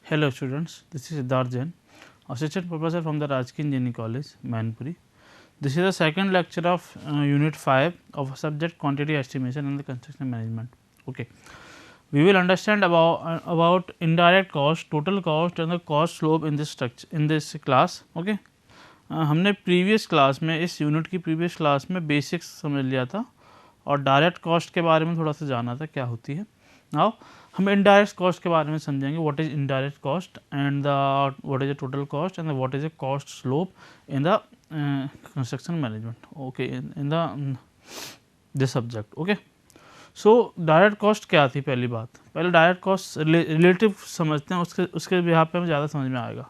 Hello students, this is Siddharth Jain, Assistant Professor from the Rajki Engineering College, Mainpuri. This is the second lecture of Unit 5 of subject Quantity Estimation and the Construction Management. Okay. We will understand about indirect cost, total cost and the cost slope in this structure in this class. Okay. हमने previous class में इस unit की previous class में basics समझ लिया था और direct cost के बारे में थोड़ा सा जाना था क्या होती है. नाउ हम इनडायरेक्ट कॉस्ट के बारे में समझेंगे. What is indirect cost and the what is the total cost and what is the cost slope in the construction management. Okay, in the this subject. Okay, so direct cost क्या थी? पहली बात, पहले direct cost relative समझते हैं, उसके बिहार पे हमें ज़्यादा समझ में आएगा.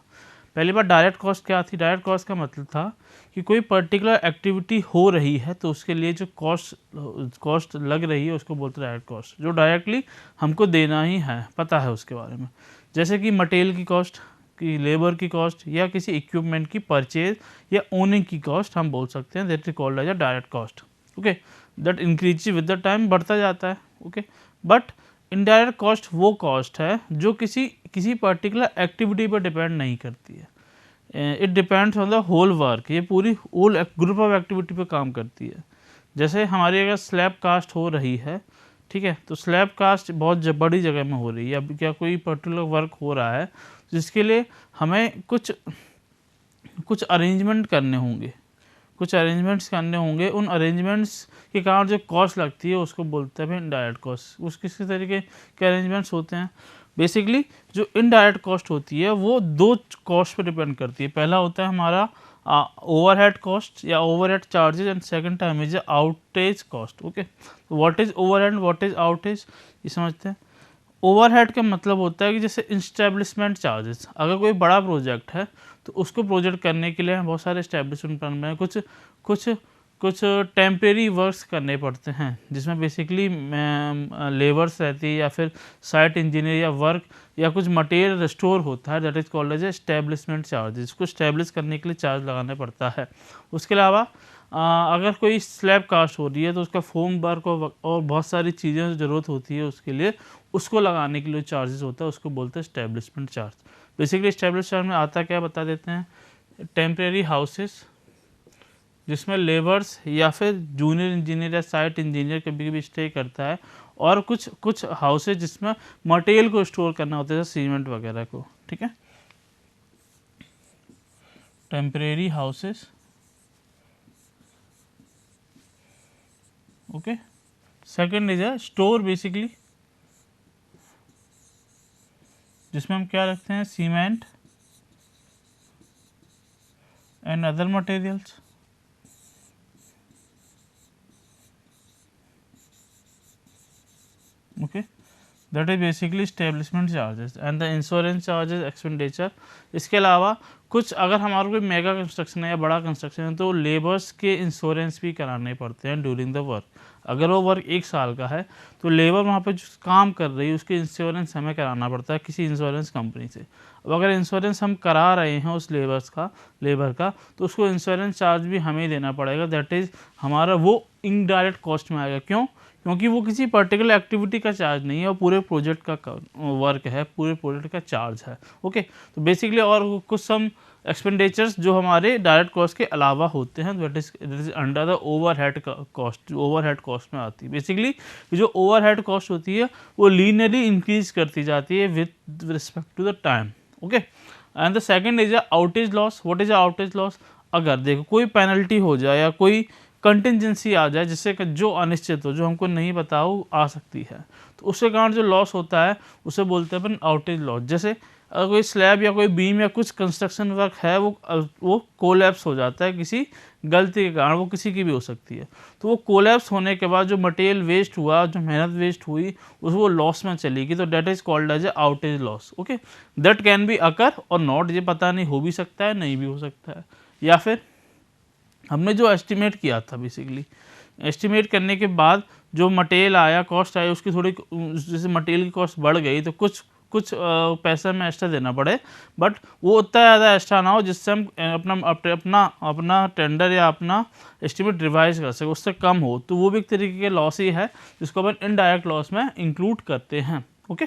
पहली बार डायरेक्ट कॉस्ट क्या थी? डायरेक्ट कॉस्ट का मतलब था कि कोई पर्टिकुलर एक्टिविटी हो रही है तो उसके लिए जो कॉस्ट लग रही है उसको बोलते हैं डायरेक्ट कॉस्ट, जो डायरेक्टली हमको देना ही है, पता है उसके बारे में. जैसे कि मटेरियल की कॉस्ट, की लेबर की कॉस्ट या किसी इक्विपमेंट की परचेज या ओनिंग की कॉस्ट हम बोल सकते हैं. That is called as a direct cost. Okay, that increase with the time, बढ़ता जाता है. ओके, बट इनडायरेक्ट कॉस्ट वो कॉस्ट है जो किसी पर्टिकुलर एक्टिविटी पर डिपेंड नहीं करती है. It depends on the whole work. ये पूरी होल ग्रुप ऑफ एक्टिविटी पे काम करती है. जैसे हमारी अगर स्लैब कास्ट हो रही है, ठीक है, तो स्लैब कास्ट बहुत बड़ी जगह में हो रही है, अब क्या कोई पर्टिकुलर वर्क हो रहा है जिसके लिए हमें कुछ अरेंजमेंट करने होंगे, उन अरेंजमेंट्स के कारण जो कॉस्ट लगती है उसको बोलते हैं इनडायरेक्ट कॉस्ट. उस किसी तरीके के अरेंजमेंट्स होते हैं. बेसिकली जो इनडायरेक्ट कॉस्ट होती है वो दो कॉस्ट पर डिपेंड करती है. पहला होता है हमारा ओवरहेड कॉस्ट या overhead charges and second time is outage cost. Okay, what is overhead, what is outage, ये समझते हैं. ओवरहेड का मतलब होता है कि जैसे इंस्टैब्लिशमेंट चार्जेस, अगर कोई बड़ा प्रोजेक्ट है तो उसको प्रोजेक्ट करने के लिए बहुत सारे इस्टेब्लिशमेंट में कुछ टेम्परेरी वर्क्स करने पड़ते हैं जिसमें बेसिकली लेबर्स रहती है या फिर साइट इंजीनियर या वर्क या कुछ मटेरियल स्टोर होता है. That is called as establishment charges. इसको स्टैब्लिश करने के लिए चार्ज लगाना पड़ता है. उसके अलावा अगर कोई स्लैब कास्ट हो रही है तो उसका फोम वर्क और बहुत सारी चीज़ें ज़रूरत होती है उसके लिए, उसको लगाने के लिए चार्जेस होता है, उसको बोलते हैं establishment charge. Basically establish charge में आता क्या बता देते हैं. टेम्परेरी हाउसेस जिसमें लेबर्स या फिर जूनियर इंजीनियर या साइट इंजीनियर कभी कभी स्टे करता है, और कुछ हाउसेस जिसमें मटेरियल को स्टोर करना होता है, सीमेंट वगैरह को. ठीक है, temporary houses. Okay, second is a store, basically जिसमें हम क्या रखते हैं, cement and other materials. Okay, that is basically establishment charges and the insurance charges expenditure. इसके अलावा कुछ अगर हमारा कोई मेगा कंस्ट्रक्शन है या बड़ा कंस्ट्रक्शन है तो लेबर्स के इंश्योरेंस भी कराने पड़ते हैं ड्यूरिंग द वर्क. अगर वो वर्क 1 साल का है तो लेबर वहाँ पे जो काम कर रही है उसके इंश्योरेंस हमें कराना पड़ता है किसी इंश्योरेंस कंपनी से. अब अगर इंश्योरेंस हम करा रहे हैं उस लेबर का तो उसको इंश्योरेंस चार्ज भी हमें देना पड़ेगा. दैट इज़ हमारा वो इनडायरेक्ट कॉस्ट में आएगा. क्यों? क्योंकि वो किसी पर्टिकुलर एक्टिविटी का चार्ज नहीं है, वो पूरे प्रोजेक्ट का वर्क है, पूरे प्रोजेक्ट का चार्ज है. ओके, तो बेसिकली और कुछ सम एक्सपेंडिचर्स जो हमारे डायरेक्ट कॉस्ट के अलावा होते हैं, that is under the overhead cost, overhead cost में आती है. बेसिकली जो ओवरहेड कॉस्ट होती है वो लीनियरली इंक्रीज करती जाती है with respect to the time. Okay, and the second is outage loss. What is outage loss? अगर देखो कोई पेनल्टी हो जाए या कोई कंटिजेंसी आ जाए जिससे जो अनिश्चित हो, जो हमको नहीं पता हो, आ सकती है, तो उसके कारण जो लॉस होता है उसे बोलते हैं अपन आउटेज लॉस. जैसे अगर कोई स्लैब या कोई बीम या कुछ कंस्ट्रक्शन वर्क है वो कोलैप्स हो जाता है किसी गलती के कारण, वो किसी की भी हो सकती है, तो वो कोलैप्स होने के बाद जो मटेरियल वेस्ट हुआ, जो मेहनत वेस्ट हुई, वो लॉस में चलेगी. तो that is called as a outage loss. Okay, that can be occur और नॉट, ये पता नहीं, हो भी सकता है, नहीं भी हो सकता है. या फिर हमने जो एस्टिमेट किया था, बेसिकली एस्टिमेट करने के बाद जो मटेरियल आया, कॉस्ट आई, उसकी थोड़ी जैसे मटेरियल की कॉस्ट बढ़ गई तो कुछ पैसा में एक्स्ट्रा देना पड़े, बट वो उतना ज़्यादा एक्स्ट्रा ना हो जिससे हम अपना टेंडर या अपना एस्टिमेट रिवाइज कर सके, उससे कम हो, तो वो भी एक तरीके के लॉस ही है जिसको अपन इनडायरेक्ट लॉस में इंक्लूड करते हैं. Okay,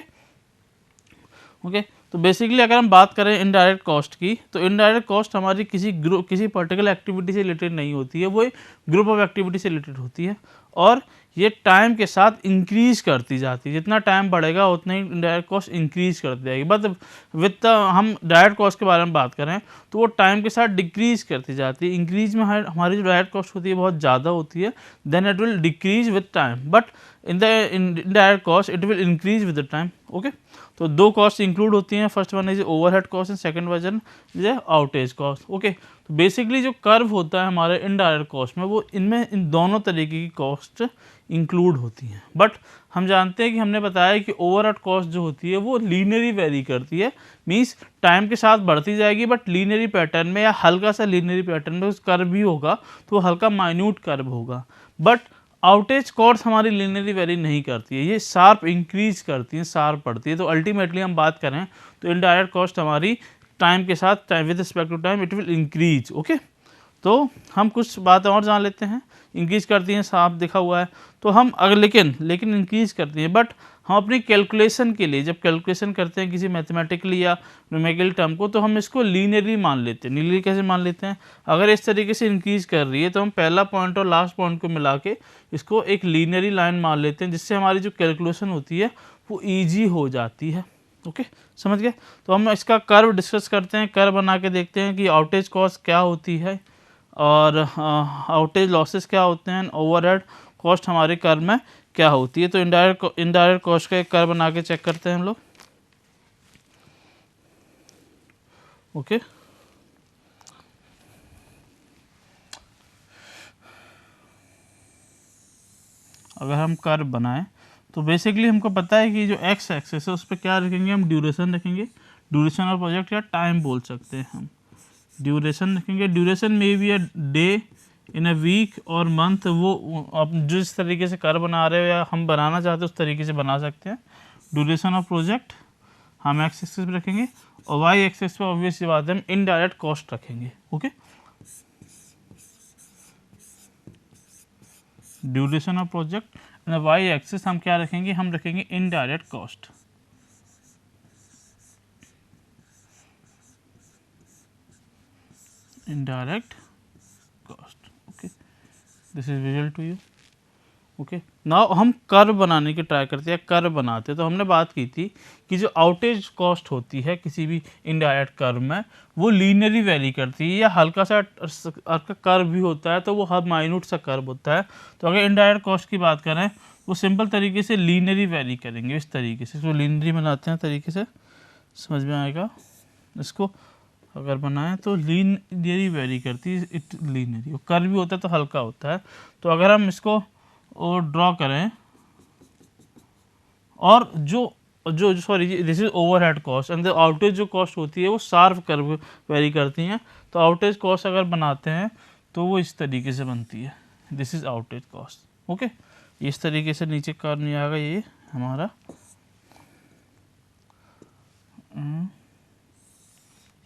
okay. तो बेसिकली अगर हम बात करें इनडायरेक्ट कॉस्ट की, तो इनडायरेक्ट कॉस्ट हमारी किसी पर्टिकुलर एक्टिविटी से रिलेटेड नहीं होती है, वो एक ग्रुप ऑफ एक्टिविटी से रिलेटेड होती है और ये टाइम के साथ इंक्रीज करती जाती है। जितना टाइम बढ़ेगा उतना ही इनडायरेक्ट कॉस्ट इंक्रीज करती जाएगी। बट विद हम डायरेक्ट कॉस्ट के बारे में बात करें तो वो टाइम के साथ डिक्रीज करती जाती है। इंक्रीज में हमारी जो डायरेक्ट कॉस्ट होती है बहुत ज़्यादा होती है, then it will decrease with time, but in the indirect cost it will increase with the time. Okay, तो दो कॉस्ट इंक्लूड होती हैं, first one is overhead cost and second version is outage cost. Okay, तो basically जो curve होता है हमारे indirect cost में, वो इनमें इन दोनों तरीके की कॉस्ट इंक्लूड होती हैं। बट हम जानते हैं कि हमने बताया कि ओवरहेड कॉस्ट जो होती है वो लीनियरली वेरी करती है, मींस टाइम के साथ बढ़ती जाएगी, बट लीनियरी पैटर्न में या हल्का सा लीनियरी पैटर्न में उस कर्व भी होगा तो वो हल्का माइन्यूट कर्व होगा। बट आउटेज कॉस्ट हमारी लीनियरली वेरी नहीं करती है, ये शार्प इंक्रीज करती है, शार्प बढ़ती है। तो अल्टीमेटली हम बात करें तो इनडायरेक्ट कॉस्ट हमारी टाइम के साथ with respect to time it will increase. Okay, तो हम कुछ बातें और जान लेते हैं। इंक्रीज करती हैं, साफ दिखा हुआ है। तो हम अगर लेकिन इंक्रीज करती हैं, बट हम अपनी कैलकुलेशन के लिए जब कैलकुलेशन करते हैं किसी मैथमेटिकली या न्यूमेरिकल टर्म को, तो हम इसको लीनियरली मान लेते हैं। लीनियरली कैसे मान लेते हैं? अगर इस तरीके से इंक्रीज कर रही है तो हम पहला पॉइंट और लास्ट पॉइंट को मिला के इसको एक लीनियरली लाइन मान लेते हैं, जिससे हमारी जो कैलकुलेशन होती है वो ईजी हो जाती है। ओके, समझ गए? तो हम इसका कर्व डिस्कस करते हैं, कर्व बना के देखते हैं कि आउटेज कॉस्ट क्या होती है और आउटेज लॉसेस क्या होते हैं, ओवरहेड कॉस्ट हमारे कर्व में क्या होती है। तो इनडायरेक्ट कॉस्ट का एक कर्व बना के चेक करते हैं हम लोग। ओके, अगर हम कर्व बनाएं तो बेसिकली हमको पता है कि जो एक्स एक्सेस है उस पर क्या रखेंगे हम, ड्यूरेशन रखेंगे। ड्यूरेशन और प्रोजेक्ट या टाइम बोल सकते हैं हम। ड्यूरेशन रखेंगे, ड्यूरेशन में भी a day in a week और मंथ, वो आप जिस तरीके से कर्व बना रहे हो या हम बनाना चाहते हैं उस तरीके से बना सकते हैं। ड्यूरेशन ऑफ प्रोजेक्ट हम एक्स एक्सेस पे रखेंगे और वाई एक्सेस पे ऑब्वियस सी बात है हम इनडायरेक्ट कॉस्ट रखेंगे। Okay, duration of project and Y axis हम क्या रखेंगे, हम रखेंगे indirect cost. Indirect cost. Okay, this is visual to you. Okay, now हम कर्व बनाने की ट्राई करते हैं। कर्व बनाते हैं तो हमने बात की थी कि जो आउटेज कॉस्ट होती है किसी भी इनडायरेक्ट कर्व में, वो लीनियरली वेरी करती है या हल्का सा आपका कर्व भी होता है तो वो हर माइन्यूट सा कर्व होता है। तो अगर इनडायरेक्ट कॉस्ट की बात करें वो सिंपल तरीके से लीनियरली वेरी करेंगे, इस तरीके से। इसको लीनियरली बनाते हैं तरीके से, समझ में आएगा। इसको अगर बनाएं तो लीनियरली वेरी करती है, इट लीनियरली। कर्व भी होता है तो हल्का होता है। तो अगर हम इसको और ड्रॉ करें और जो जो sorry this is overhead cost and the outage जो कॉस्ट होती है वो शार्प कर्व वेरी करती हैं। तो आउटेज कॉस्ट अगर बनाते हैं तो वो इस तरीके से बनती है, this is outage cost. Okay, इस तरीके से नीचे कर्व नहीं आएगा, ये हमारा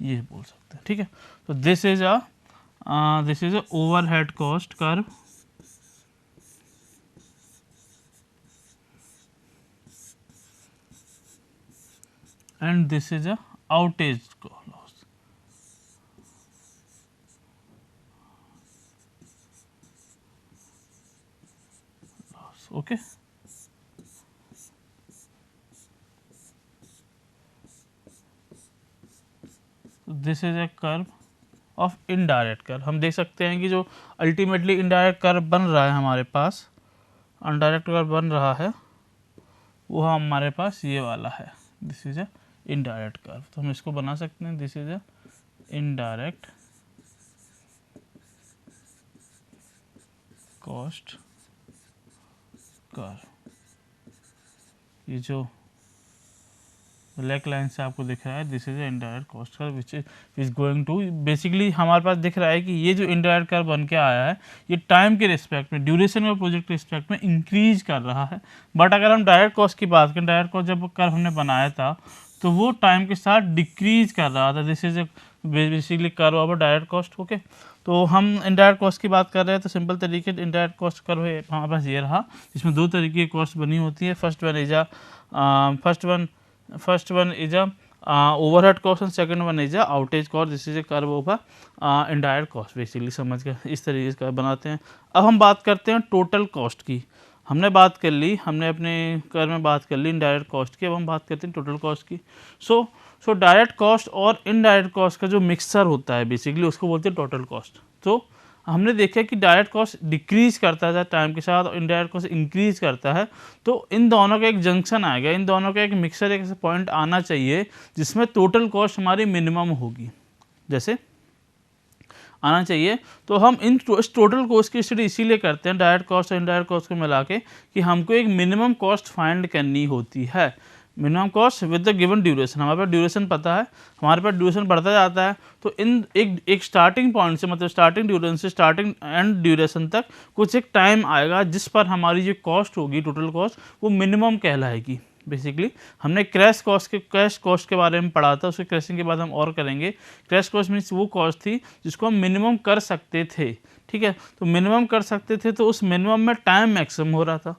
ये बोल सकते हैं। ठीक है, तो this is a overhead cost curve and this is a outage loss. Okay, this is a curve of indirect curve। हम देख सकते हैं कि जो अल्टीमेटली इनडायरेक्ट कर्व बन रहा है हमारे पास, इनडायरेक्ट कर्व बन रहा है वो हमारे पास ये वाला है, this is a indirect curve. तो हम इसको बना सकते हैं, this is a indirect cost curve. ये जो ब्लैक लाइन से आपको दिख रहा है, this is indirect cost curve which is going to, basically हमारे पास दिख रहा है कि ये जो इनडायरेक्ट कर्व बन के आया है ये टाइम के रिस्पेक्ट में, ड्यूरेशन और प्रोजेक्ट के रिस्पेक्ट में इंक्रीज कर रहा है। बट अगर हम डायरेक्ट कॉस्ट की बात करें, डायरेक्ट कॉस्ट जब कर्व हमने बनाया था तो वो टाइम के साथ डिक्रीज कर रहा था, this is basically curve of direct cost. Okay, तो हम इनडायरेक्ट कॉस्ट की बात कर रहे हैं तो सिंपल तरीके से इनडायरेक्ट कॉस्ट कर्व है हमारे पास ये रहा, जिसमें दो तरीके की कॉस्ट बनी होती है। First one is overhead cost and second one is a outage cost. This is a curve of a indirect cost basically. समझ गए, इस तरीके से बनाते हैं. अब हम बात करते हैं टोटल कॉस्ट की. हमने बात कर ली, हमने अपने कर्व में बात कर ली इनडायरेक्ट कॉस्ट की. अब हम बात करते हैं टोटल कॉस्ट की. सो डायरेक्ट कॉस्ट और इनडायरेक्ट कॉस्ट का जो मिक्सचर होता है बेसिकली उसको बोलते हैं टोटल कॉस्ट. तो हमने देखा कि डायरेक्ट कॉस्ट डिक्रीज करता है टाइम के साथ और इनडायरेक्ट कॉस्ट इंक्रीज करता है. तो इन दोनों का एक जंक्शन आएगा, इन दोनों का एक मिक्सर, एक ऐसा पॉइंट आना चाहिए जिसमें टोटल कॉस्ट हमारी मिनिमम होगी. जैसे आना चाहिए. तो हम इस टोटल कॉस्ट की स्टडी इसीलिए करते हैं डायरेक्ट कॉस्ट और इनडायरेक्ट कॉस्ट को मिला के कि हमको एक मिनिमम कॉस्ट फाइंड करनी होती है. Minimum cost with the given duration. हमारे पास ड्यूरेशन पता है, हमारे पास ड्यूरेशन बढ़ता जाता है. तो इन एक स्टार्टिंग पॉइंट से, मतलब स्टार्टिंग ड्यूरेशन से स्टार्टिंग एंड ड्यूरेशन तक कुछ एक टाइम आएगा जिस पर हमारी जो कॉस्ट होगी टोटल कॉस्ट वो मिनिमम कहलाएगी. बेसिकली हमने क्रैश कॉस्ट के बारे में पढ़ा था, उसके क्रैशिंग के बाद हम और करेंगे. क्रैश कॉस्ट मीन्स वो कॉस्ट थी जिसको हम मिनिमम कर सकते थे. ठीक है, तो मिनिमम कर सकते थे तो उस मिनिमम में टाइम मैक्सिमम हो रहा था.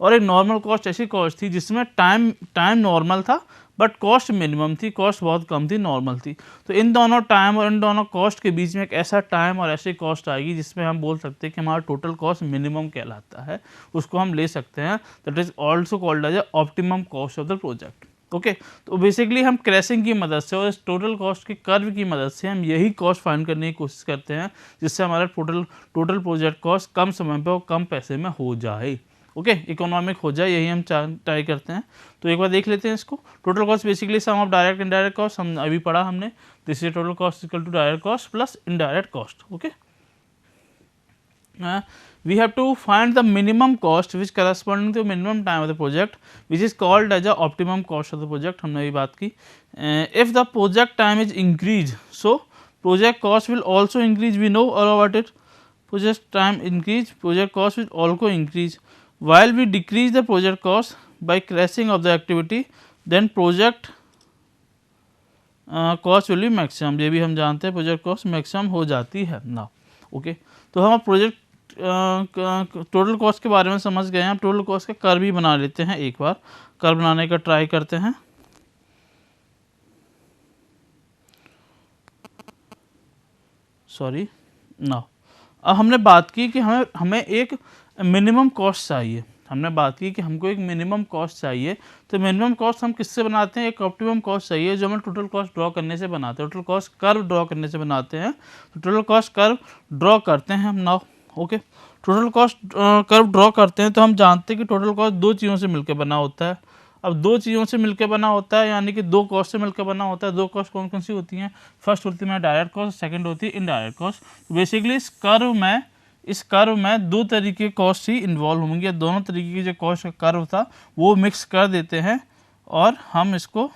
और एक नॉर्मल कॉस्ट ऐसी कॉस्ट थी जिसमें टाइम नॉर्मल था बट कॉस्ट मिनिमम थी, कॉस्ट बहुत कम थी, नॉर्मल थी. तो इन दोनों टाइम और इन दोनों कॉस्ट के बीच में एक ऐसा टाइम और ऐसी कॉस्ट आएगी जिसमें हम बोल सकते हैं कि हमारा टोटल कॉस्ट मिनिमम कहलाता है. उसको हम ले सकते हैं, that is also called as optimum cost of the project. Okay, तो बेसिकली हम क्रैशिंग की मदद से और इस टोटल कॉस्ट के कर्व की मदद से हम यही कॉस्ट फाइंड करने की कोशिश करते हैं जिससे हमारा टोटल प्रोजेक्ट कॉस्ट कम समय पर और कम पैसे में हो जाए. ओके, इकोनॉमिक हो जाए, यही हम ट्राई करते हैं. तो एक बार देख लेते हैं इसको. Total cost basically sum of direct indirect cost, हम अभी पढ़ा हमने. This is total cost equal to direct cost plus indirect cost. Okay, we have to find the minimum cost which corresponding to minimum time of the project which is called as a optimum cost of the project. हमने ये बात की. If the project time is increased, so project cost will also increase. We know all about it. Project time increase, project cost will also increase. While we decrease the project cost by crashing of the activity, then project cost will be maximum. ये भी हम जानते हैं project cost maximum हो जाती है ना. Okay, तो हम प्रोजेक्ट टोटल कॉस्ट के बारे में समझ गए हैं. हम टोटल कॉस्ट का कर्व भी बना लेते हैं. एक बार कर्व बनाने का ट्राई करते हैं. सॉरी ना, अब हमने बात की कि हमें एक मिनिमम कॉस्ट चाहिए. हमने बात की कि हमको एक मिनिमम कॉस्ट चाहिए. तो मिनिमम कॉस्ट हम किससे बनाते हैं? एक ऑप्टिमम कॉस्ट चाहिए जो हम टोटल कॉस्ट ड्रॉ करने से बनाते हैं, टोटल कॉस्ट कर्व ड्रॉ करने से बनाते हैं. तो टोटल कॉस्ट कर्व ड्रॉ करते हैं हम now. Okay, total cost curve draw करते हैं तो हम जानते हैं कि टोटल कॉस्ट दो चीज़ों से मिलकर बना होता है. अब दो चीज़ों से मिलकर बना होता है यानी कि दो कॉस्ट से मिलकर बना होता है. दो कॉस्ट कौन कौन सी होती हैं? फर्स्ट होती है डायरेक्ट कॉस्ट, सेकंड होती है इनडायरेक्ट कॉस्ट. बेसिकली इस कर्व में दो तरीके की कॉस्ट ही इन्वॉल्व होंगे. दोनों तरीके की जो कॉस्ट का कर्व था वो मिक्स कर देते हैं और हम इसको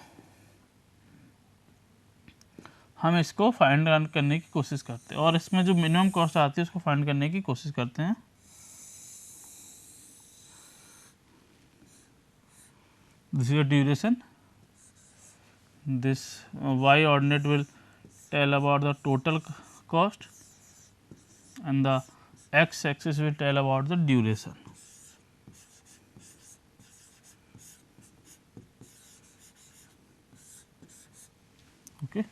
फाइंड करने की कोशिश करते हैं और इसमें जो मिनिमम कॉस्ट आती है उसको फाइंड करने की कोशिश करते हैं. This is a duration. This y ordinate will tell about the total cost and the x axis will tell about the duration. Okay,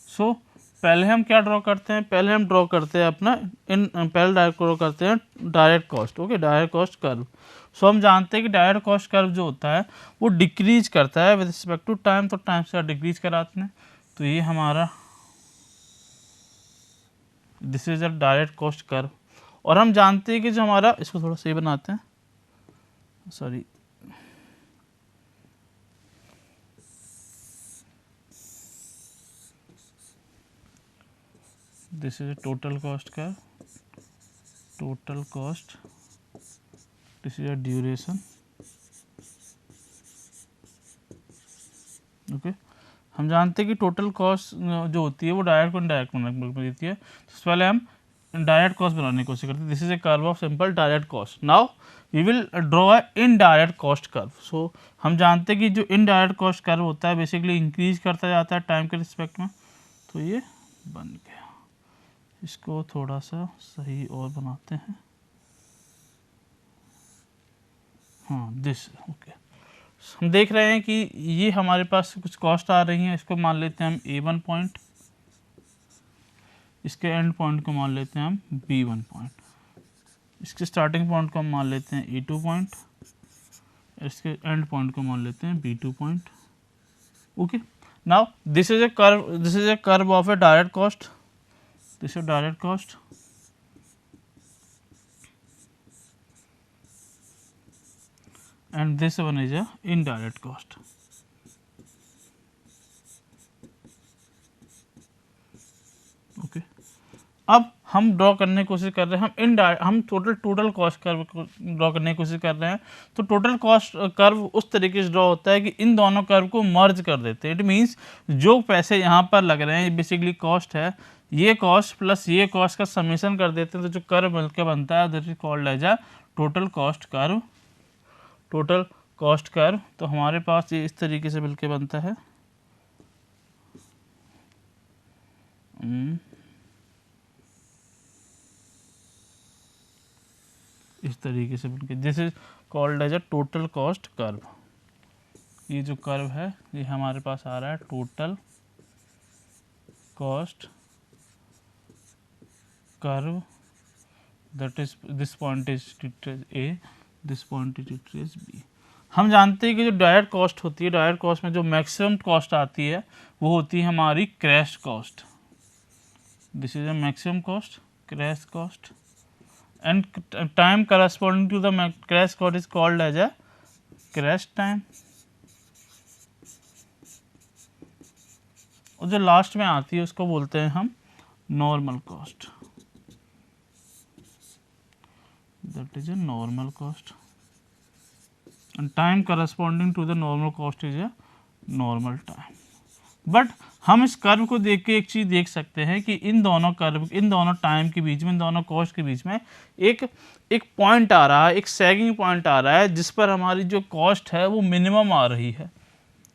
so पहले हम क्या ड्रॉ करते हैं? पहले हम ड्रॉ करते हैं अपना पहले ड्रॉ करते हैं direct cost. Okay, direct cost curve. So हम जानते हैं कि डायरेक्ट कॉस्ट कर्व जो होता है वो डिक्रीज करता है विद रिस्पेक्ट टू टाइम. तो टाइम से डिक्रीज कराते हैं. तो ये हमारा this is a direct cost curve. और हम जानते हैं कि जो हमारा, इसको थोड़ा सही बनाते हैं, sorry, this is a total cost curve, total cost, this is a duration. Okay, हम जानते हैं कि टोटल कॉस्ट जो होती है वो डायरेक्ट और इनडायरेक्ट में देती है. तो पहले हम डायरेक्ट कॉस्ट बनाने की कोशिश करते हैं. This is a curve of simple direct cost. Now we will draw a indirect cost curve. So हम जानते हैं कि जो इनडायरेक्ट कॉस्ट कर्व होता है बेसिकली इंक्रीज करता जाता है टाइम के रिस्पेक्ट में. तो ये बन गया. इसको थोड़ा सा सही और बनाते हैं. हाँ, दिस. ओके, हम देख रहे हैं कि ये हमारे पास कुछ कॉस्ट आ रही हैं, इसको मान लेते हैं हम A1 पॉइंट, इसके एंड पॉइंट को मान लेते हैं हम B1 पॉइंट, इसके स्टार्टिंग पॉइंट को हम मान लेते हैं A2 पॉइंट, इसके एंड पॉइंट को मान लेते हैं B2 point. Okay, now this is a curve of a direct cost, this is direct cost, and this one is a indirect cost. Okay, अब हम ड्रॉ करने की कोशिश कर रहे हैं, हम टोटल कॉस्ट कर्व को ड्रॉ करने की कोशिश कर रहे हैं। तो टोटल कॉस्ट कर्व उस तरीके से ड्रॉ होता है कि इन दोनों कर्व को मर्ज कर देते हैं। इट मीन्स जो पैसे यहाँ पर लग रहे हैं ये बेसिकली कॉस्ट है, ये कॉस्ट प्लस ये कॉस्ट का समेशन कर देते हैं, तो जो कर्व मिलकर बनता है that is called as a total cost curve. Total cost curve तो हमारे पास ये इस तरीके से मिलकर बनता है। इस तरीके से बनके this is called as a total cost curve. ये जो कर्व है ये हमारे पास आ रहा है total cost curve, that is this point is trace A, this point is trace B। हम जानते हैं कि जो डायरेक्ट कॉस्ट होती है, डायरेक्ट कॉस्ट में जो मैक्सिमम कॉस्ट आती है वो होती है हमारी crash cost. This is a maximum cost, crash cost, and time corresponding to the crash cost is called as a crash time। और जो लास्ट में आती है उसको बोलते हैं हम normal cost, that is a normal cost, and time corresponding to the normal cost is a normal time। But हम इस कर्व को देख के एक चीज़ देख सकते हैं कि इन दोनों कर्व, इन दोनों टाइम के बीच में, इन दोनों कॉस्ट के बीच में एक पॉइंट आ रहा है, एक सैगिंग पॉइंट आ रहा है जिस पर हमारी जो कॉस्ट है वो मिनिमम आ रही है।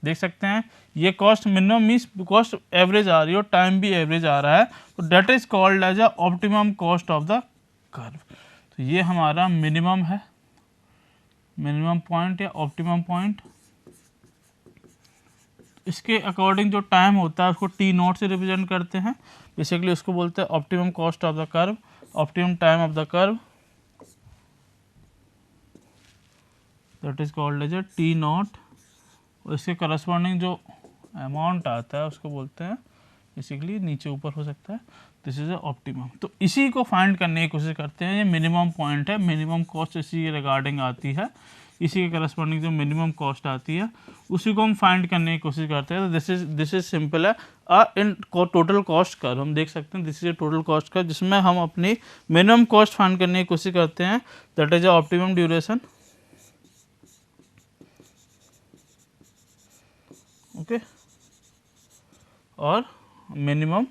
देख सकते हैं ये cost minimum means cost average आ रही है और टाइम भी एवरेज आ रहा है, तो that is called as a optimum cost of the curve. तो ये हमारा मिनिमम है, मिनिमम पॉइंट या ऑप्टिमम पॉइंट। इसके अकॉर्डिंग जो टाइम होता है उसको T0 से रिप्रेजेंट करते हैं, बेसिकली उसको बोलते हैं optimum cost of the curve, optimum time of the curve, that is called as a T0। और इसके करस्पॉन्डिंग जो अमाउंट आता है उसको बोलते हैं, बेसिकली नीचे ऊपर हो सकता है, दिस इज ए ऑप्टिमम। तो इसी को फाइंड करने की कोशिश करते हैं, ये मिनिमम पॉइंट है, मिनिमम कॉस्ट इसी के रिगार्डिंग आती है, इसी के करस्पॉन्डिंग जो मिनिमम कॉस्ट आती है उसी को हम फाइंड करने की कोशिश करते हैं। तो दिस इज सिंपल है इन टोटल कॉस्ट कर्व। हम देख सकते हैं this is total cost curve जिसमें हम अपनी मिनिमम कॉस्ट फाइंड करने की कोशिश करते हैं, that is optimum duration. Okay, और minimum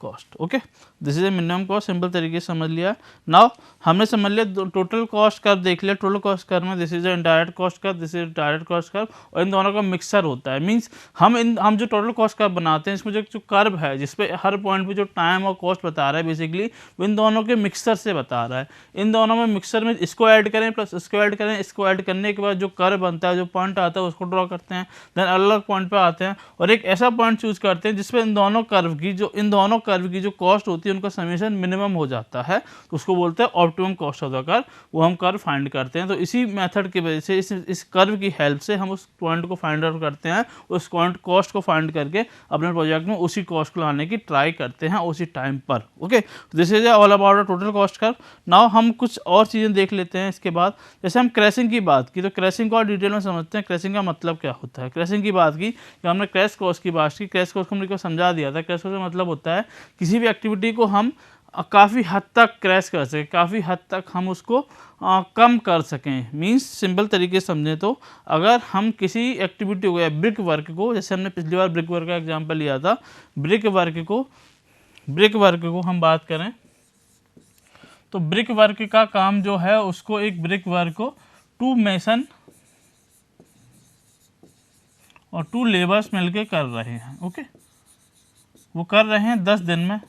cost. Okay, this is a minimum cost, simple तरीके से समझ लिया। नाउ हमने समझ लिया टोटल कॉस्ट कर्व देख लिया। टोटल कॉस्ट कर्व में this is A direct cost curve, this is direct cost curve, और इन दोनों का मिक्सर होता है। मींस हम जो टोटल कॉस्ट कर्व बनाते हैं इसमें जो कर्व है जिसपे हर पॉइंट पे जो टाइम और कॉस्ट बता रहा है बेसिकली वो इन दोनों के मिक्सर से बता रहा है। इन दोनों में मिक्सर में इसको ऐड करें प्लस इसको ऐड करें, इसको ऐड करने के बाद जो कर्व बनता है, जो पॉइंट आता है उसको ड्रॉ करते हैं, देन अलग अलग पॉइंट पे आते हैं और एक ऐसा पॉइंट चूज करते हैं जिसपे इन दोनों कर्व की जो कॉस्ट होती है उनका समेशन मिनिमम हो जाता है, तो उसको बोलते हैं optimum cost of the curve. वो हम कर्व फाइंड करते हैं। तो इसी मेथड की वजह से इस कर्व की हेल्प से हम उस पॉइंट को फाइंड आउट करते हैं, उस कॉस्ट को फाइंड करके अपने प्रोजेक्ट में उसी कॉस्ट को लाने की ट्राई करते हैं उसी टाइम पर। Okay, this is all about total cost curve. Now हम कुछ और चीज़ें देख लेते हैं इसके बाद। जैसे हम क्रैशिंग की बात की, तो क्रैशिंग को और डिटेल में समझते हैं। क्रैशिंग का मतलब क्या होता है। क्रैशिंग की बात की कि हमने क्रैश कॉस्ट की बात की, क्रैश कॉस्ट को हमने समझा दिया था। क्रैश कॉस्ट का मतलब होता है किसी भी एक्टिविटी को हम काफ़ी हद तक क्रैश कर सकें, काफ़ी हद तक हम उसको कम कर सकें। मींस सिंपल तरीके से समझें तो अगर हम किसी एक्टिविटी को या ब्रिक वर्क को, जैसे हमने पिछली बार ब्रिक वर्क का एग्जांपल लिया था, ब्रिक वर्क को हम बात करें तो ब्रिक वर्क का काम जो है उसको एक ब्रिक वर्क को 2 मेसन और 2 लेबर्स मिलके कर रहे हैं। ओके, वो कर रहे हैं 10 दिन में,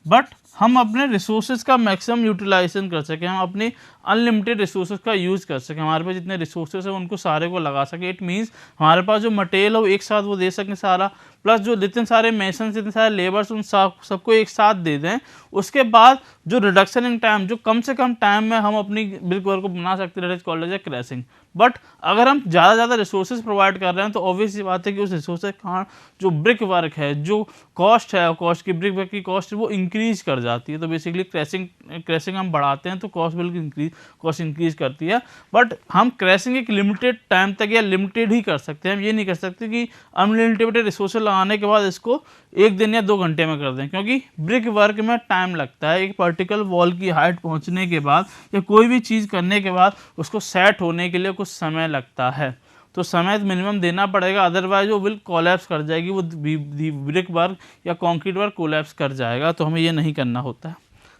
बट हम अपने रिसोर्सेज का मैक्सिमम यूटिलाइजेशन कर सकें, हम अपनी अनलिमिटेड रिसोर्सेज का यूज़ कर सकें, हमारे पास जितने रिसोर्सेज हैं उनको सारे को लगा सकें। इट मीन्स हमारे पास जो मटेरियल हो एक साथ वो दे सकें सारा, प्लस जो जितने सारे मेसन्स, जितने सारे लेबर्स, उन सबको एक साथ दे दें। उसके बाद जो रिडक्शन इन टाइम, जो कम से कम टाइम में हम अपनी ब्रिक वर्क को बना सकते हैं, that is called as a crashing. But अगर हम ज़्यादा रिसोर्सेज प्रोवाइड कर रहे हैं तो ऑब्वियस सी बात है कि उस रिसोर्सेज का जो ब्रिक वर्क है, जो कॉस्ट है, कॉस्ट की ब्रिक वर्क की कॉस्ट वो इंक्रीज कर जाती है। तो बेसिकली क्रैशिंग हम बढ़ाते हैं तो कॉस्ट बिल्कुल कॉस्ट इंक्रीज करती है। बट हम क्रैशिंग एक लिमिटेड टाइम तक या लिमिटेड ही कर सकते हैं, हम ये नहीं कर सकते कि अनलिमिटेड रिसोर्सेज लगाने के बाद इसको 1 दिन या 2 घंटे में कर दें, क्योंकि ब्रिक वर्क में टाइम लगता है। एक पर्टिकुलर वॉल की हाइट पहुंचने के बाद या कोई भी चीज़ करने के बाद उसको सेट होने के लिए कुछ समय लगता है, तो समय मिनिमम देना पड़ेगा, अदरवाइज वो बिल्कुल कोलैप्स कर जाएगी, वो ब्रिक वर्क या कंक्रीट वर्क कोलैप्स कर जाएगा। तो हमें ये नहीं करना होता है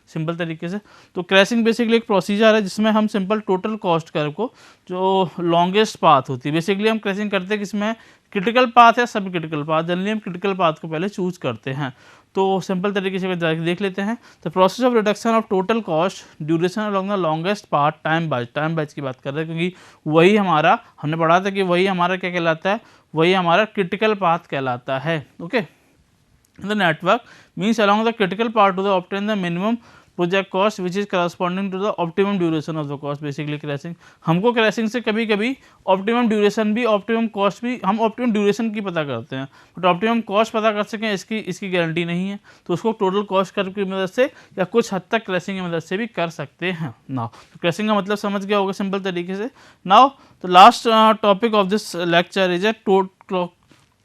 सिंपल तरीके से। तो क्रैशिंग बेसिकली एक प्रोसीजर है जिसमें हम सिंपल टोटल कॉस्ट कर्व को, जो लॉन्गेस्ट पाथ होती है, बेसिकली हम क्रैशिंग करते हैं किसमें, क्रिटिकल पाथ है, सब क्रिटिकल पाथ, जनरली हम क्रिटिकल पाथ को पहले चूज करते हैं। तो सिंपल तरीके से देख लेते हैं। तो process of reduction of total cost duration along the longest path time batch की बात कर रहे हैं, क्योंकि वही हमारा, हमने पढ़ा था कि वही हमारा क्या कहलाता है, वही हमारा क्रिटिकल पाथ कहलाता है। Okay, the network means along the critical part to the obtain the minimum project cost which is corresponding to the optimum duration of the cost। Basically crashing, हमको क्रैशिंग से कभी कभी ऑप्टिमम ड्यूरेशन भी, optimum cost भी, हम optimum duration की पता करते हैं, बट ऑप्टिमम कॉस्ट पता कर सकें इसकी गारंटी नहीं है। तो उसको टोटल कॉस्ट कर्व की मदद से या कुछ हद तक क्रैशिंग की मदद से भी कर सकते हैं। नाउ तो क्रैशिंग का मतलब समझ गया होगा सिंपल तरीके से। Now the last topic of this lecture is a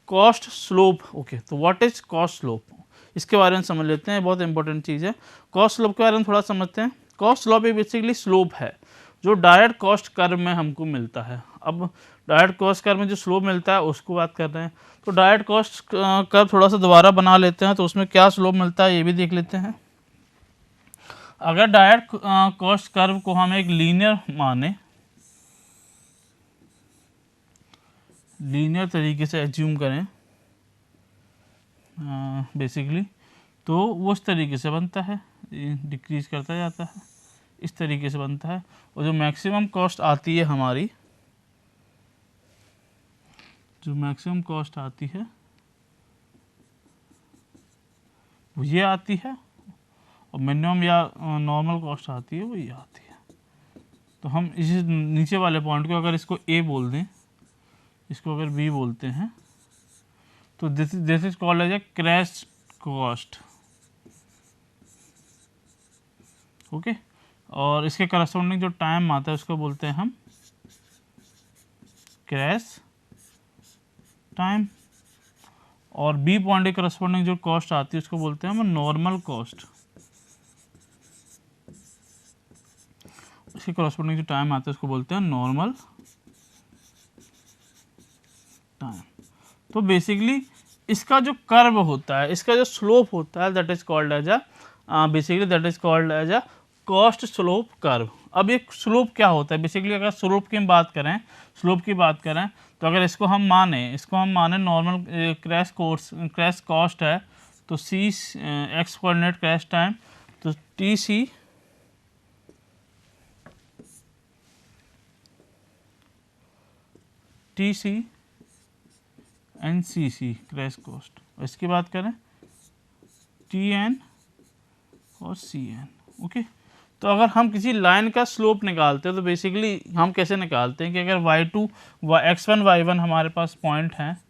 cost slope. Okay, तो व्हाट इज कॉस्ट स्लोप, इसके बारे में समझ लेते हैं, बहुत इंपॉर्टेंट चीज़ है। कॉस्ट स्लोप के बारे में थोड़ा समझते हैं। कॉस्ट स्लोप एक बेसिकली स्लोप है जो डायरेक्ट कॉस्ट कर्व में हमको मिलता है। अब डायरेक्ट कॉस्ट कर्व में जो स्लोप मिलता है उसको बात कर रहे हैं। तो डायरेक्ट कॉस्ट कर्व थोड़ा सा दोबारा बना लेते हैं, तो उसमें क्या स्लोप मिलता है ये भी देख लेते हैं। अगर डायरेक्ट कॉस्ट कर्व को हम एक लीनियर माने, लीनियर तरीके से एज्यूम करें बेसिकली, तो वो इस तरीके से बनता है, डिक्रीज करता जाता है, इस तरीके से बनता है। और जो मैक्सिमम कॉस्ट आती है हमारी, जो मैक्सिमम कॉस्ट आती है वो ये आती है, और मिनिमम या नॉर्मल कॉस्ट आती है वो ये आती है। तो हम इस नीचे वाले पॉइंट को अगर इसको ए बोल दें, इसको अगर बी बोलते हैं, तो this is called as a crash cost. Okay, और इसके करस्पॉन्डिंग जो टाइम आता है उसको बोलते हैं हम क्रैश टाइम, और बी पॉइंट के करस्पॉन्डिंग जो कॉस्ट आती है उसको बोलते हैं हम नॉर्मल कॉस्ट। इसके करस्पॉन्डिंग जो टाइम आता है उसको बोलते हैं नॉर्मल टाइम। तो बेसिकली इसका जो कर्व होता है, इसका जो स्लोप होता है, that is called as a basically that is called as a cost slope curve. अब एक स्लोप क्या होता है, बेसिकली अगर स्लोप की हम बात करें, स्लोप की बात करें, तो अगर इसको हम माने नॉर्मल क्रैश कॉस्ट है, तो C X coordinate crash time, तो T C N C C crash cost, और इसकी बात करें टी एन और सी एन। ओके, तो अगर हम किसी लाइन का स्लोप निकालते हैं तो बेसिकली हम कैसे निकालते हैं कि अगर y2 x1 y1 हमारे पास पॉइंट हैं,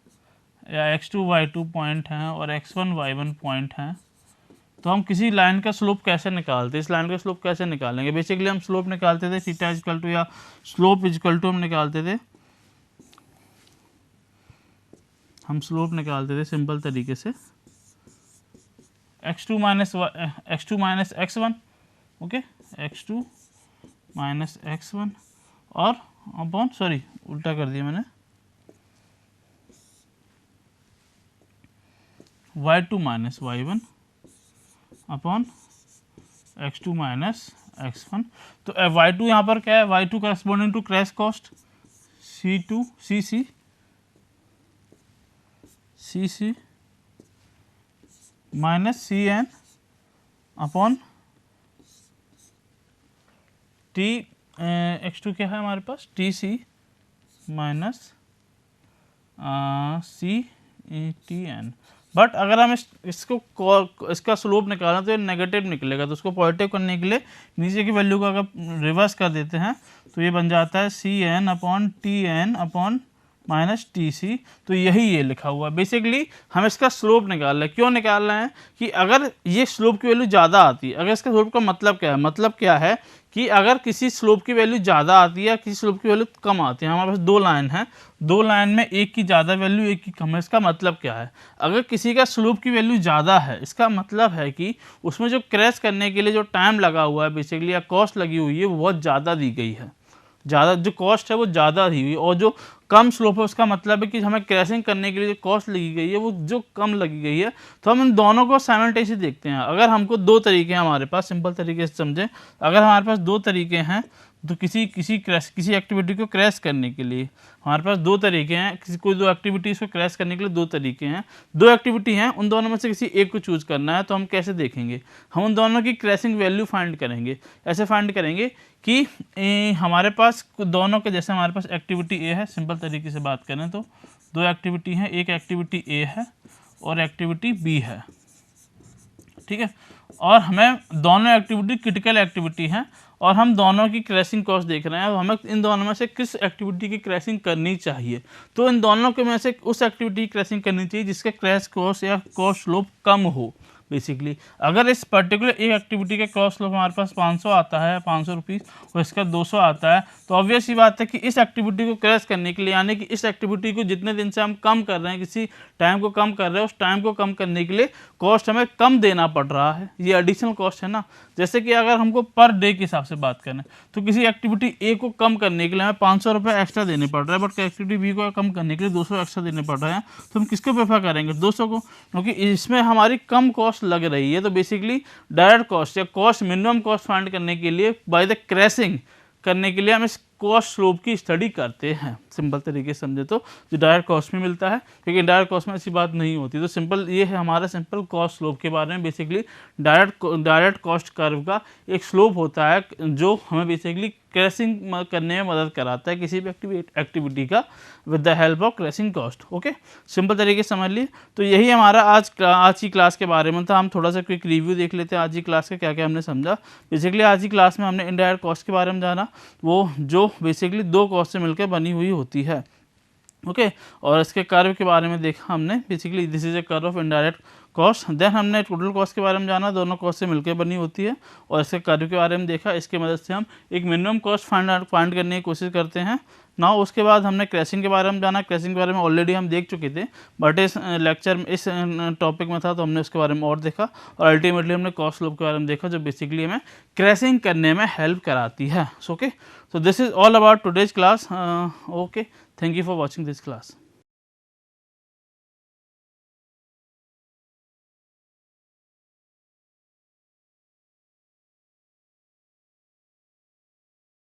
या x2 y2 पॉइंट हैं और x1 y1 पॉइंट हैं, तो हम किसी लाइन का स्लोप कैसे निकालते हैं, इस लाइन का स्लोप कैसे निकालेंगे। बेसिकली हम स्लोप निकालते थे थीटा इक्वल टू, या स्लोप इक्वल टू हम निकालते थे सिंपल तरीके से x2 minus x1, okay, x2 minus x1 और अपॉन, सॉरी उल्टा कर दिया मैंने, y2 minus y1 upon x2 minus x1। तो y2 यहाँ पर क्या है, y2 corresponding to crash cost C2 minus C N upon T x2 क्या है हमारे पास, T C minus C T N. But अगर हम इसका स्लोप निकालें तो ये नेगेटिव निकलेगा, तो उसको पॉजिटिव करने के लिए नीचे की वैल्यू को अगर रिवर्स कर देते हैं तो ये बन जाता है C N upon T N upon minus T C. तो यही ये लिखा हुआ है। बेसिकली हम इसका स्लोप निकाल रहे हैं। क्यों निकाल रहे हैं कि अगर ये स्लोप की वैल्यू ज़्यादा आती है, अगर इसका स्लोप का मतलब क्या है, मतलब क्या है कि अगर किसी स्लोप की वैल्यू ज़्यादा आती है, किसी स्लोप की वैल्यू कम आती है, हमारे पास दो लाइन है, दो लाइन में एक की ज़्यादा वैल्यू एक की कम है। इसका मतलब क्या है, अगर किसी का स्लोप की वैल्यू ज़्यादा है, इसका मतलब है कि उसमें जो क्रैश करने के लिए जो टाइम लगा हुआ है बेसिकली, या कॉस्ट लगी हुई है, वो बहुत ज़्यादा दी गई है। ज़्यादा जो कॉस्ट है वो ज़्यादा दी हुई, और जो कम स्लोप है उसका मतलब है कि हमें क्रैशिंग करने के लिए जो कॉस्ट लगी गई है वो जो कम लगी गई है। तो हम इन दोनों को साइमल्टेनियसली देखते हैं। अगर हमको दो तरीके हैं हमारे पास, सिंपल तरीके से समझें, अगर हमारे पास दो तरीके हैं तो किसी एक्टिविटी को क्रैश करने के लिए हमारे पास दो तरीके हैं, कोई दो एक्टिविटीज़ को क्रैश करने के लिए दो तरीके हैं, दो एक्टिविटी हैं, उन दोनों में से किसी एक को चूज़ करना है। तो हम कैसे देखेंगे, हम उन दोनों की क्रैशिंग वैल्यू फाइंड करेंगे। ऐसे फाइंड करेंगे कि हमारे पास दोनों के, जैसे हमारे पास एक्टिविटी ए है, सिंपल तरीके से बात करें तो दो एक्टिविटी हैं, एक एक्टिविटी ए है और एक्टिविटी बी है, ठीक है। और हमें दोनों एक्टिविटी क्रिटिकल एक्टिविटी हैं और हम दोनों की क्रैशिंग कॉस्ट देख रहे हैं। हमें इन दोनों में से किस एक्टिविटी की क्रैशिंग करनी चाहिए, तो इन दोनों के में से उस एक्टिविटी की क्रैशिंग करनी चाहिए जिसका क्रैश कॉस्ट या कॉस्ट स्लोप कम हो। बेसिकली अगर इस पर्टिकुलर एक एक्टिविटी का कॉस्ट स्लोप हमारे पास 500 आता है, 500 रुपीज़, और इसका 200 आता है, तो ऑब्वियस ही बात है कि इस एक्टिविटी को क्रैश करने के लिए, यानी कि इस एक्टिविटी को जितने दिन से हम कम कर रहे हैं, किसी टाइम को कम कर रहे हैं, उस टाइम को कम करने के लिए कॉस्ट हमें कम देना पड़ रहा है। ये एडिशनल कॉस्ट है ना। जैसे कि अगर हमको पर डे के हिसाब से बात करें तो किसी एक्टिविटी ए को कम करने के लिए हमें 500 रुपये एक्स्ट्रा देने पड़ रहा है, बट एक्टिविटी बी को कम करने के लिए 200 एक्स्ट्रा देने पड़ रहे हैं। तो हम किसको प्रेफर करेंगे, 200 को, क्योंकि इसमें हमारी कम कॉस्ट लग रही है। तो बेसिकली डायरेक्ट कॉस्ट या कॉस्ट मिनिमम कॉस्ट फाइंड करने के लिए बाय द क्रैशिंग करने के लिए हम इस कॉस्ट स्लोप की स्टडी करते हैं। सिंपल तरीके से समझे तो जो डायरेक्ट कॉस्ट में मिलता है, क्योंकि डायरेक्ट कॉस्ट में ऐसी बात नहीं होती। तो सिंपल ये है हमारा सिंपल कॉस्ट स्लोप के बारे में। बेसिकली डायरेक्ट कॉस्ट कर्व का एक स्लोप होता है जो हमें बेसिकली क्रैशिंग करने में मदद कराता है किसी भी एक्टिविटी का with the help of crashing cost. Okay, simple तरीके से समझ लिए। तो यही हमारा आज की क्लास के बारे में था। हम थोड़ा सा क्विक रिव्यू देख लेते हैं आज की क्लास का क्या क्या हमने समझा। बेसिकली आज की क्लास में हमने इनडायरेक्ट कॉस्ट के बारे में जाना, वो जो बेसिकली दो कॉस्ट से मिलकर बनी हुई होती है। ओके, और इसके कर्व के बारे में देखा हमने। Basically this is a curve of indirect cost. Then हमने टोटल कॉस्ट के बारे में जाना, दोनों कॉस्ट से मिलकर बनी होती है, और इसके कर्व के बारे में देखा। इसकी मदद से हम एक मिनिमम कॉस्ट फाइंड करने की कोशिश करते हैं ना। उसके बाद हमने क्रैशिंग के बारे में जाना। क्रैशिंग के बारे में ऑलरेडी हम देख चुके थे, बट इस लेक्चर में इस टॉपिक में था तो हमने उसके बारे में और देखा, और अल्टीमेटली हमने कॉस्ट स्लोप के बारे में देखा जो बेसिकली हमें क्रैशिंग करने में हेल्प कराती है। Okay, so this is all about today's class. Okay, thank you for watching this class.